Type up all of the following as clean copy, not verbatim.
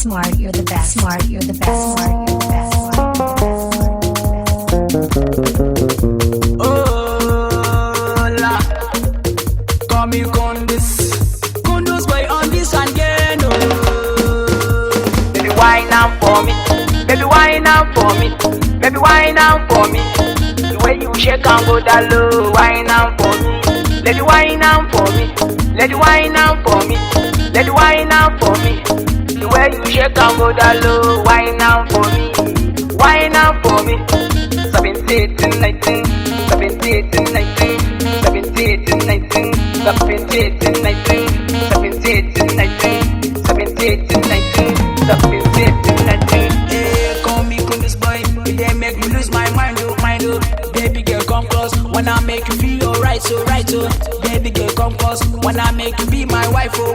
smart, you're the best, smart, you're the best, smart, you're the best, smart, you're the best. Hola, call me Kundus boy on this one again. Baby, wine up for me, baby, wine up for me, baby, wine up for me. The way you shake and go down low, wine up for me, let it wine up for me, let it wine up for me, let it wine up for me. The way you shake and go down low, wine up for me, wine up for me. 17, 19, 17, 19, 17, 19, 17, 19, 17, 19, 17, 19, 17, 19. Hey, call me Kundus boy, they make me lose my mind, oh, baby girl come close, wanna make you feel alright, so right, so baby girl come close, wanna make you be my wife, oh,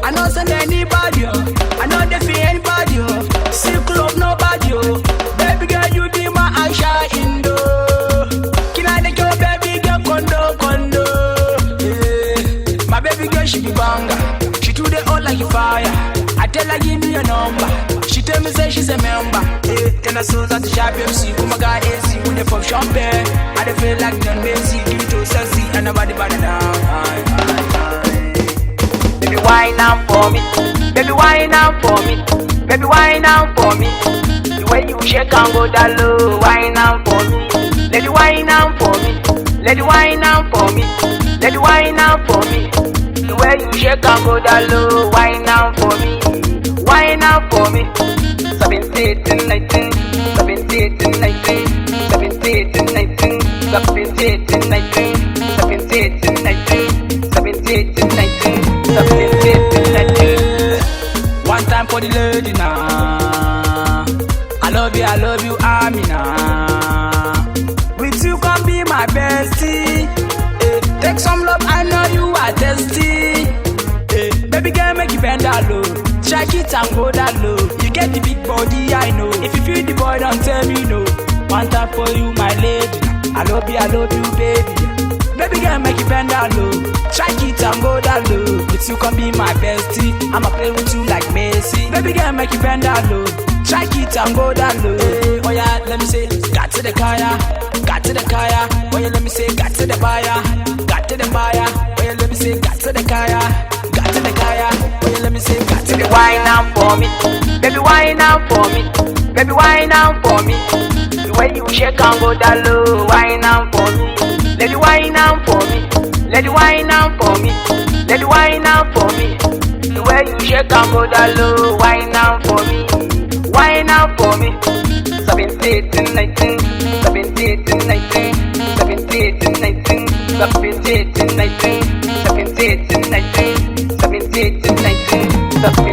I know send anybody, oh, I know they feel anybody, oh, circle of nobody, oh, baby girl you be my Aisha Indo, can I take your baby girl condo, yeah. My baby girl she be banga, she do the all like a fire, I tell her give me your number, she tell me say she's a member, yeah. Then I saw that the sharp MC, oh my god AC, with the pop champagne, I dey feel like John Macy, give it to sexy, and nobody better down. Baby wine up for me, baby wine up for me, baby wine up for me. The way you shake and go down low, wine up for me, let it wine up for me, let it wine up for me, let it wine up for me. The way you shake and go down low, wine up for me, wine up for me. 17, 19, 17, 19, 17, 19, 17, 19, 17, 19, 17, 19, 17, 19. One time for the lady now. I love you, Amina. With you can be my bestie. Take some love, I know you are thirsty. Baby girl, make you bend down low. Check it and go down low. You get the big body, I know. If you feel the boy, don't tell me no. One time for you, my lady. I love you, baby. Baby girl, make you bend down low. Check it and go down low. With you can be my bestie. I'ma play with you like Messi. Baby girl, make you bend down low. Check it and go down low. Hey, oh yeah, let me say, got to the kaya, got to the kaya. Oh yeah, let me say, got to the buyer, got to the buyer. Oh yeah, let me say, got to the kaya, got to the kaya. Oh yeah, let me say, got to the wine up for me, baby wine up for me, baby wine up for me. The way you shake and go down low, wine up for me, let it wine up for me, let it wine up for me, let it wine up for me. The way you shake and go down low, wine up for me, wine up for me. 17, 19, 17, 19, 17, 19, 17, 19, 17, 19, 17, 19, 17.